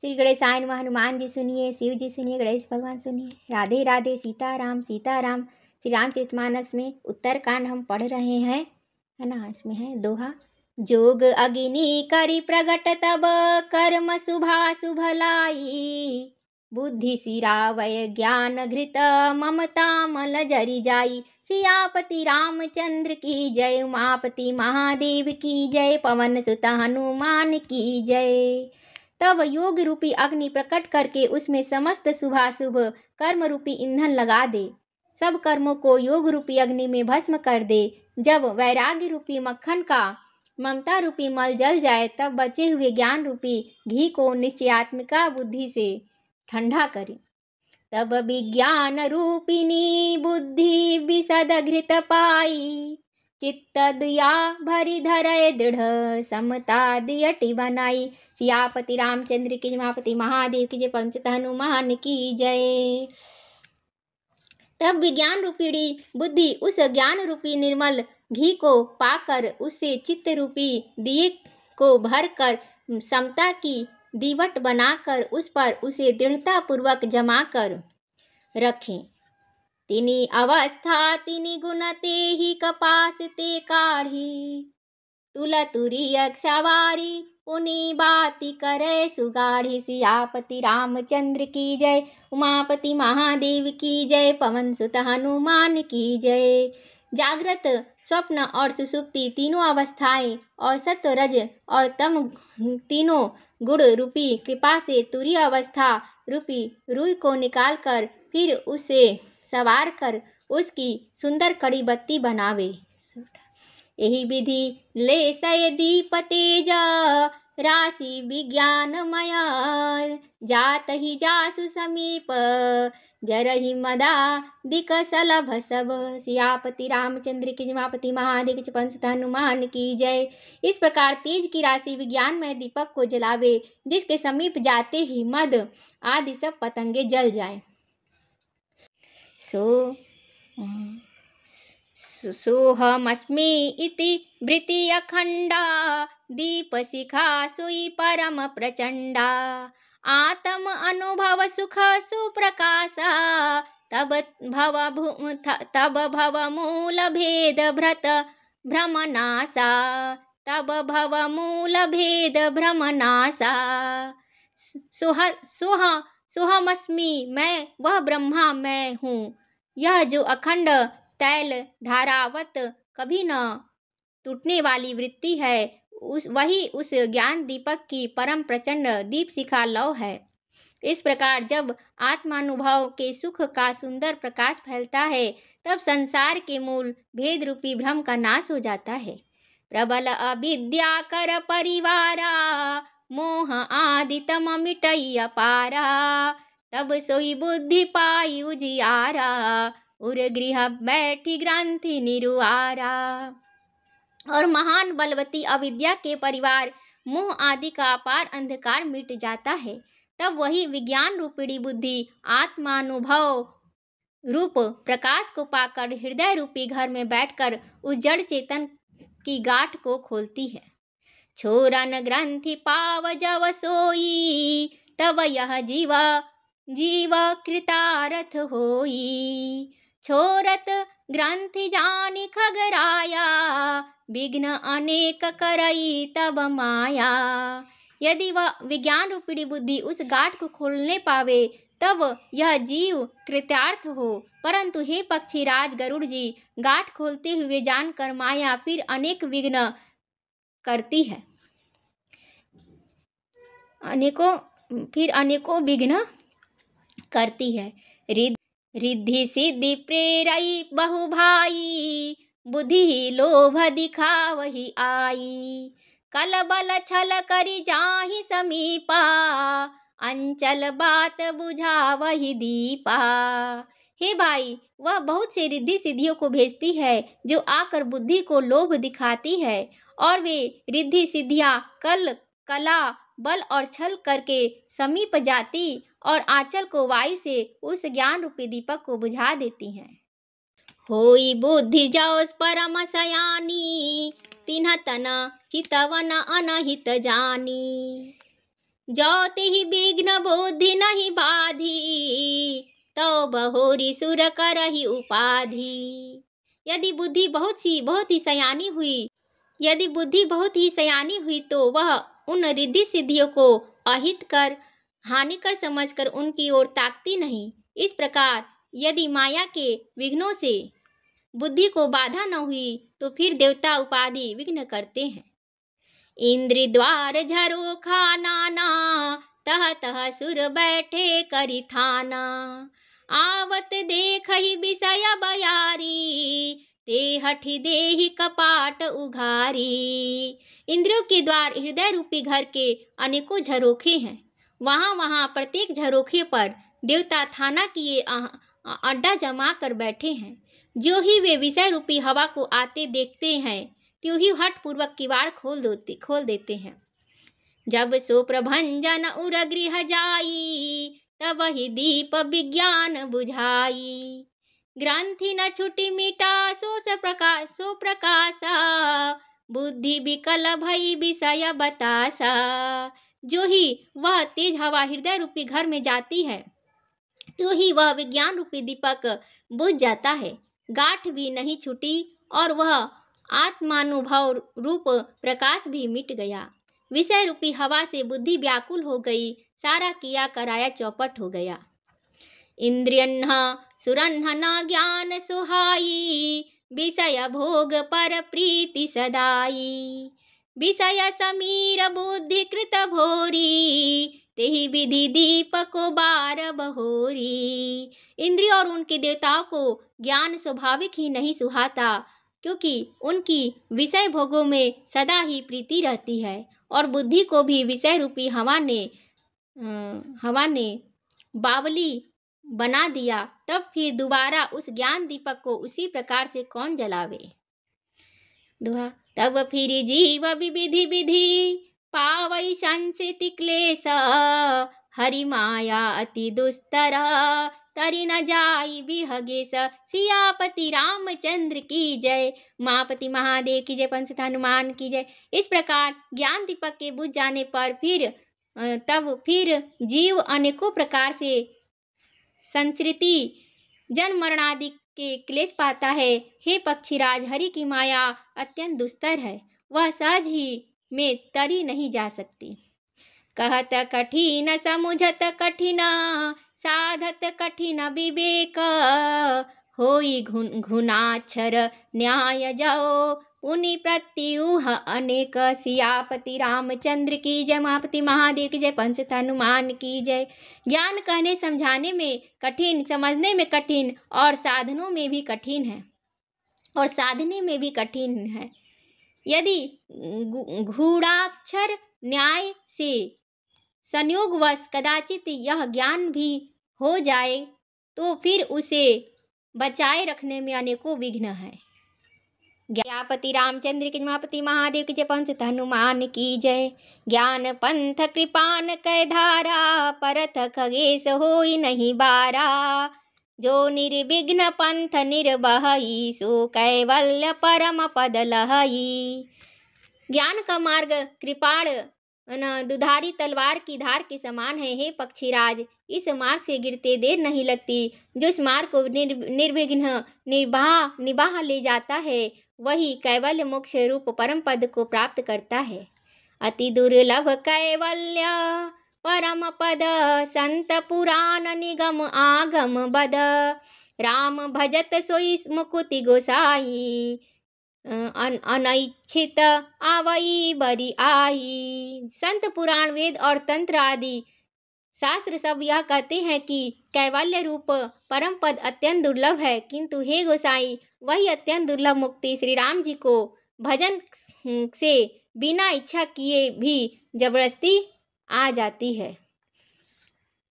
श्री गणेशाय नमः। हनुमान जी सुनिए, शिव जी सुनिए, गणेश भगवान सुनिए। राधे राधे, सीताराम सीताराम। श्री रामचरितमानस में उत्तरकांड हम पढ़ रहे हैं, है ना। इसमें है दोहा। जोग अग्नि करि प्रगट तब कर्म शुभा शुभ लाई, बुद्धि सिरावय ज्ञान घृत ममता मल जरि जाई। सियापति रामचंद्र की जय, उमापति महादेव की जय, पवन सुत हनुमान की जय। तब योग रूपी अग्नि प्रकट करके उसमें समस्त शुभाशुभ कर्म रूपी ईंधन लगा दे, सब कर्मों को योग रूपी अग्नि में भस्म कर दे। जब वैराग्य रूपी मक्खन का ममता रूपी मल जल जाए, तब बचे हुए ज्ञान रूपी घी को निश्चयात्मिका बुद्धि से ठंडा करे। तब विज्ञान रूपिणी बुद्धि विशद घृत पाई, चित्त दिया भरी धरय दृढ़ समता दियटी बनाई। सियापति रामचंद्र की, उमापति महादेव की जय, पवन सुत हनुमान की जय। तब विज्ञान रूपी बुद्धि उस ज्ञान रूपी निर्मल घी को पाकर उससे चित्त रूपी दिए को भरकर समता की दीवट बनाकर उस पर उसे दृढ़ता पूर्वक जमा कर रखें। तिनी अवस्था तिनी गुण ते ही कपास ते काढ़ी, तुला तुरिय सवारी पुनि बाती करे सुगाढ़ी। सियापति रामचंद्र की जय, उमापति महादेव की जय, पवन सुत हनुमान की जय। जागृत, स्वप्न और सुषुप्ति तीनों अवस्थाएं और सत्व रज और तम तीनों गुण रूपी कृपा से तुरीय अवस्था रूपी रुई को निकालकर फिर उसे सवार कर उसकी सुंदर कड़ी बत्ती बनावे। यही विधि ले सय दीप तेज राशि विज्ञानमय, जात ही जासु समीप जरहि मदा दिक सलभ सब। सियापति रामचंद्र की, उमापति महादेव की, पवन सुत हनुमान की जय। इस प्रकार तेज की राशि विज्ञान में दीपक को जलावे, जिसके समीप जाते ही मद आदि सब पतंगे जल जाए। सोहमस्मि इति वृत्ति अखंडा, दीप शिखा सोई परम प्रचंडा। आत्म अनुभव सुख सुप्रकाशा, तब भव मूल भेद भ्रत भ्रमनाशा, तब भव मूल भेद भ्रमनाशा। सोहमस्मि, मैं वह ब्रह्मा मैं हूँ। यह जो अखंड तैल धारावत कभी न टूटने वाली वृत्ति है, वही उस ज्ञान दीपक की परम प्रचंड दीप शिखा लौ है। इस प्रकार जब आत्मानुभव के सुख का सुंदर प्रकाश फैलता है, तब संसार के मूल भेद रूपी भ्रम का नाश हो जाता है। प्रबल अविद्या कर परिवारा, मोह आदि तम मिटई अपारा, तब सोई बुद्धि पाई उजियारा, उर गृह बैठी ग्रंथि निरुआरा। और महान बलवती अविद्या के परिवार मोह आदि का अपार अंधकार मिट जाता है। तब वही विज्ञान रूपिणी बुद्धि आत्मानुभव रूप प्रकाश को पाकर हृदय रूपी घर में बैठकर उस जड़ चेतन की गांठ को खोलती है। छोरन ग्रंथि पाव जव सोई, तब यह जीव कृतारथ होई। छोरत ग्रंथि जानि खगराया, विघ्न अनेक करई तब माया। यदि वह विज्ञान रूपिणी बुद्धि उस गांठ को खोलने पावे, तब यह जीव कृतार्थ हो। परंतु हे पक्षीराज गरुड़ जी, गांठ खोलते हुए जानकर माया फिर अनेक विघ्न करती है, अनेकों विघ्न करती है। रिद्धि सिद्धि प्रेरई बहु भाई, बुद्धि लोभ दिखावही आई। कल बल छल करि जाहि समीपा, अंचल बात बुझावही दीपा। हे भाई, वह बहुत से रिद्धि सिद्धियों को भेजती है, जो आकर बुद्धि को लोभ दिखाती है, और वे रिद्धि सिद्धियां कला बल और छल करके समीप जाती और आंचल को वायु से उस ज्ञान रूपी दीपक को बुझा देती हैं। होई बुद्धि जौस परम सयानी, तिन्ह तन चितवन अनहित जानी। जो तिहि विघ्न बुद्धि नहीं बाधी, तो बहोरी सुर करहि उपाधि। यदि बुद्धि बहुत ही सयानी हुई तो वह उन रिद्धि सिद्धियों को अहित कर, हानिकर समझकर उनकी ओर ताकती नहीं। इस प्रकार यदि माया के विघ्नों से बुद्धि को बाधा न हुई तो फिर देवता उपाधि विघ्न करते हैं। इंद्र द्वार झरोखा नाना, तह तह सुर बैठे करि थाना। आवत देखहि विषय बयारी, ते हठि देहि कपाट उघारी। इंद्रियों के द्वार हृदय रूपी घर के अनेकों झरोखे हैं। वहाँ प्रत्येक झरोखे पर देवता थाना किए अड्डा जमा कर बैठे हैं। जो ही वे विषय रूपी हवा को आते देखते हैं त्यों ही हठ पूर्वक किवाड़ खोल देते हैं। जब सो प्रभंजन उर गृह जाई, तब ही दीप विज्ञान बुझाई। ग्रंथि न छुटी मिटा सो प्रकाशा, बुद्धि विकल भई विषय बतासा। जो ही वह तेज हवा हृदय रूपी घर में जाती है तो ही वह विज्ञान रूपी दीपक बुझ जाता है। गांठ भी नहीं छूटी और वह आत्मानुभव रूप प्रकाश भी मिट गया। विषय रूपी हवा से बुद्धि व्याकुल हो गई, सारा किया कराया चौपट हो गया। इंद्रियन्ह सुरन्ह न ज्ञान सुहाई, विषय भोग पर प्रीति सदाई। विषय समीर बुद्धि कृत भोरी, तेहि विधि दीपको बार बहोरी। इंद्रिय और उनके देवताओं को ज्ञान स्वाभाविक ही नहीं सुहाता, क्योंकि उनकी विषय भोगों में सदा ही प्रीति रहती है और बुद्धि को भी विषय रूपी हवा ने बावली बना दिया। तब फिर दोबारा उस ज्ञान दीपक को उसी प्रकार से कौन जलावे। दोहा। तब फिर जीव विधि विधि, पावई संस्कृति क्लेश। हरि माया अति दुस्तर, तरि न जाई विहगेश। सियापति रामचंद्र की जय, उमापति महादेव की जय, पंच हनुमान की जय। इस प्रकार ज्ञान दीपक के बुझ जाने पर फिर जीव अनेकों प्रकार से संस्कृति जन्म मरण आदि के क्लेश पाता है। हे पक्षीराज, हरि की माया अत्यंत दुस्तर है, वह सहज ही में तरी नहीं जा सकती। कहत कठिन समुझत कठिन, साधत कठिन विवेक। होई घुनाक्षर न्याय जाओ, पुनि प्रत्युह अनेक। सियापति रामचंद्र की जय, उमापति महादेव की जय, पंच हनुमान की जय। ज्ञान कहने समझाने में कठिन, समझने में कठिन और साधने में भी कठिन है। यदि गूढ़ाक्षर न्याय से संयोगवश कदाचित यह ज्ञान भी हो जाए तो फिर उसे बचाए रखने में अनेकों विघ्न हैं। ज्ञापति रामचंद्र की, उमापति महादेव की जय, पंच हनुमान की जय। ज्ञान पंथ कृपान कै धारा, परथ खगेश होई नहीं बारा। जो निर्विघ्न पंथ निर्बहई, सो कैवल्य परम पद लहई। ज्ञान का मार्ग कृपाण दुधारी तलवार की धार के समान है। हे पक्षीराज, इस मार्ग से गिरते देर नहीं लगती। जो इस मार्ग को निर्विघ्न निबाह ले जाता है वही कैवल्य मोक्ष रूप परम पद को प्राप्त करता है। अति दुर्लभ कैवल्य परम पद, संत पुराण निगम आगम बद। राम भजत सोई मुकुति गोसाई, अनैच्छित आवई बरी आई। संत पुराण वेद और तंत्र आदि शास्त्र सब यह कहते हैं कि कैवल्य रूप परम पद अत्यंत दुर्लभ है, किंतु हे गोसाई, वही अत्यंत दुर्लभ मुक्ति श्री राम जी को भजन से बिना इच्छा किए भी जबरदस्ती आ जाती है।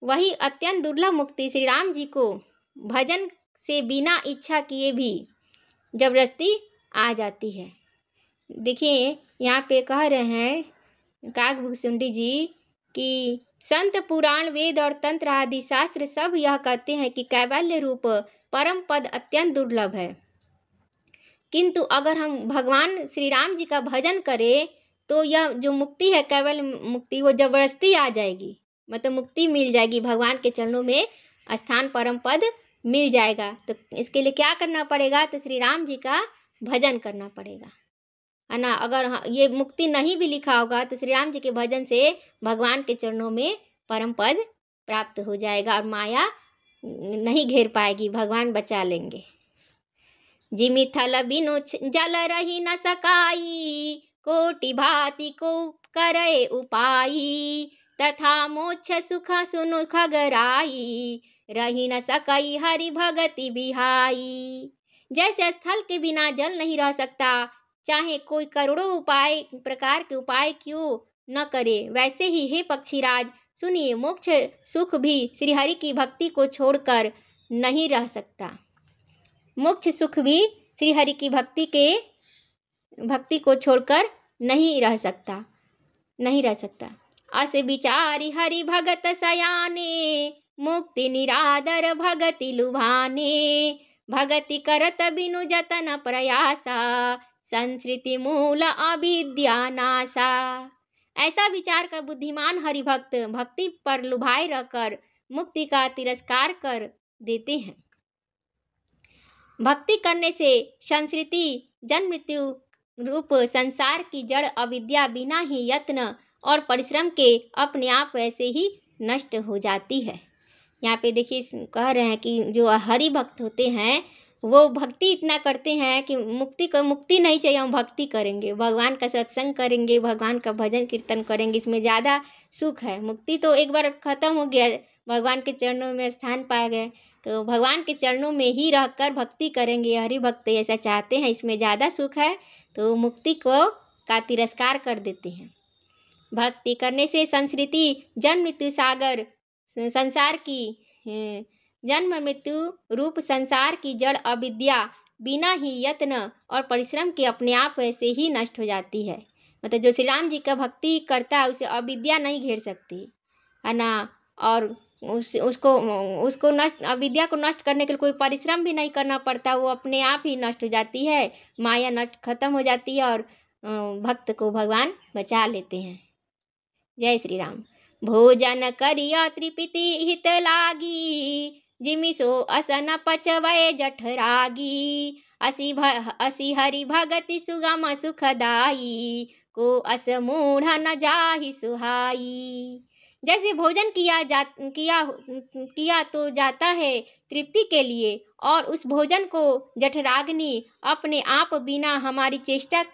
वही अत्यंत दुर्लभ मुक्ति श्री राम जी को भजन से बिना इच्छा किए भी जबरदस्ती आ जाती है। देखिए यहाँ पे कह रहे हैं काकभुसुंडी जी कि संत पुराण वेद और तंत्र आदि शास्त्र सब यह कहते हैं कि कैवल्य रूप परम पद अत्यंत दुर्लभ है, किंतु अगर हम भगवान श्री राम जी का भजन करें तो यह जो मुक्ति है, केवल मुक्ति, वो जबरदस्ती आ जाएगी, मतलब मुक्ति मिल जाएगी, भगवान के चरणों में स्थान परम पद मिल जाएगा। तो इसके लिए क्या करना पड़ेगा? तो श्री राम जी का भजन करना पड़ेगा, है ना। अगर ये मुक्ति नहीं भी लिखा होगा तो श्री राम जी के भजन से भगवान के चरणों में परम पद प्राप्त हो जाएगा और माया नहीं घेर पाएगी, भगवान बचा लेंगे। जिमि थल बिनु जल रही न सकाई, कोटि भांति को करे उपाई, तथा मोक्ष सुख सुनु खगराई, रही न सकई हरि भगति बिहाई। जैसे स्थल के बिना जल नहीं रह सकता, चाहे कोई करोड़ों उपाय प्रकार के उपाय क्यों न करे, वैसे ही हे पक्षीराज सुनिए, मोक्ष सुख भी श्री हरि की भक्ति को छोड़कर नहीं रह सकता। मोक्ष सुख भी श्री हरि की भक्ति को छोड़कर नहीं रह सकता। अस विचारी हरि भगत सयाने, मुक्ति निरादर भगति लुभाने, भगति करत बिनु जतन प्रयासा, संस्कृति मूल अविद्या नासा। ऐसा विचार कर बुद्धिमान हरिभक्त भक्ति पर लुभाए रहकर मुक्ति का तिरस्कार कर देते हैं। भक्ति करने से संस्कृति जन्म मृत्यु रूप संसार की जड़ अविद्या बिना ही यत्न और परिश्रम के अपने आप वैसे ही नष्ट हो जाती है। यहाँ पे देखिए कह रहे हैं कि जो हरि भक्त होते हैं वो भक्ति इतना करते हैं कि मुक्ति नहीं चाहिए, हम भक्ति करेंगे, भगवान का सत्संग करेंगे, भगवान का भजन कीर्तन करेंगे, इसमें ज़्यादा सुख है। मुक्ति तो एक बार ख़त्म हो गया, भगवान के चरणों में स्थान पा गए, तो भगवान के चरणों में ही रहकर भक्ति करेंगे। हरि भक्त ऐसा चाहते हैं, इसमें ज़्यादा सुख है, तो मुक्ति का तिरस्कार कर देते हैं। भक्ति करने से संस्कृति जन्म मृत्यु सागर संसार की जन्म मृत्यु रूप संसार की जड़ अविद्या बिना ही यत्न और परिश्रम के अपने आप वैसे ही नष्ट हो जाती है। मतलब जो श्री राम जी का भक्ति करता है उसे अविद्या नहीं घेर सकती, है ना। और उसको नष्ट, अविद्या को नष्ट करने के लिए कोई परिश्रम भी नहीं करना पड़ता, वो अपने आप ही नष्ट हो जाती है, माया नष्ट खत्म हो जाती है और भक्त को भगवान बचा लेते हैं। जय श्री राम। भोजन करिया त्रिपिति हित लागी, जिमि सो असन पचवय जठरागी, असी हरि भगति सुगम सुखदाई, को अस मूढ़ न जाहि सुहाई। जैसे भोजन किया तो जाता है तृप्ति के लिए, और उस भोजन को जठराग्नि अपने आप बिना हमारी चेष्टा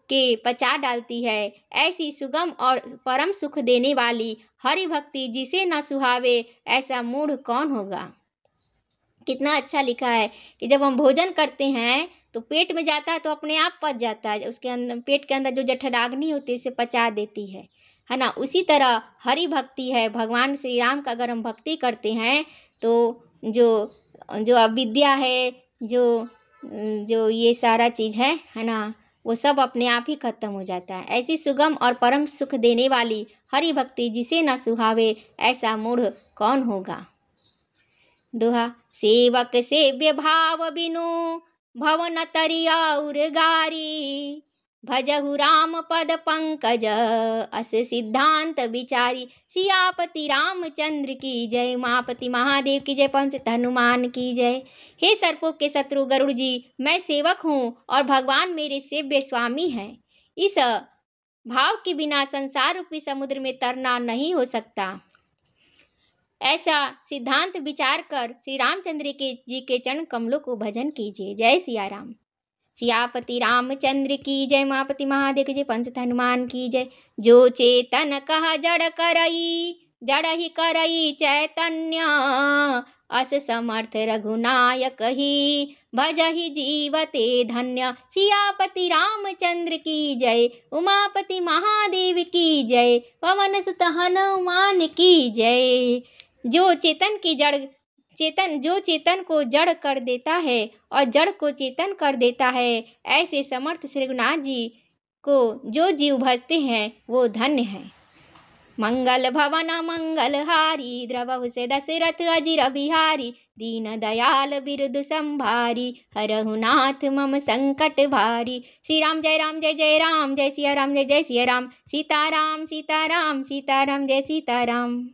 के पचा डालती है, ऐसी सुगम और परम सुख देने वाली हरि भक्ति जिसे न सुहावे, ऐसा मूढ़ कौन होगा। कितना अच्छा लिखा है कि जब हम भोजन करते हैं तो पेट में जाता है तो अपने आप पच जाता है, उसके अंदर पेट के अंदर जो जठराग्नि होती है उसे पचा देती है ना। उसी तरह हरि भक्ति है, भगवान श्री राम का अगर हम भक्ति करते हैं तो जो अविद्या है, जो ये सारा चीज़ है ना, वो सब अपने आप ही खत्म हो जाता है। ऐसी सुगम और परम सुख देने वाली हरि भक्ति जिसे न सुहावे, ऐसा मूढ़ कौन होगा। दोहा। सेवक सेव्य भाव बिनु भवन तरिया और गारी, भजहु राम पद पंकज अस सिद्धांत विचारी। सियापति रामचंद्र की जय, उमापति महादेव की जय, पवन सुत हनुमान की जय। हे सर्पों के शत्रु गरुड़ जी, मैं सेवक हूँ और भगवान मेरे सेव्य स्वामी हैं। इस भाव के बिना संसार रूपी समुद्र में तरना नहीं हो सकता। ऐसा सिद्धांत विचार कर श्री रामचंद्र जी के चरण कमलों को भजन कीजिए। जय सिया राम। सियापति रामचंद्र की जय, उमापति महादेव की जय, पवन सुत हनुमान की जय। जो चेतन कहा जड़ करई, जड़ ही करई चैतन्य, अस समर्थ रघुनायक ही, भजहि जीवते धन्य। सियापति रामचंद्र की जय, उमापति महादेव की जय, पवन सुत हनुमान की जय। जो चेतन को जड़ कर देता है और जड़ को चेतन कर देता है, ऐसे समर्थ श्री रघुनाथ जी को जो जीव भजते हैं वो धन्य हैं। मंगल भवन मंगलहारी, द्रवहु से दशरथ अजिर बिहारी। दीन दयाल बिरुद संभारी, हरहु नाथ मम संकट भारी। श्री राम जय राम, जय सिया राम जय जय सिया राम। सीताराम सीताराम सीताराम जय सीताराम।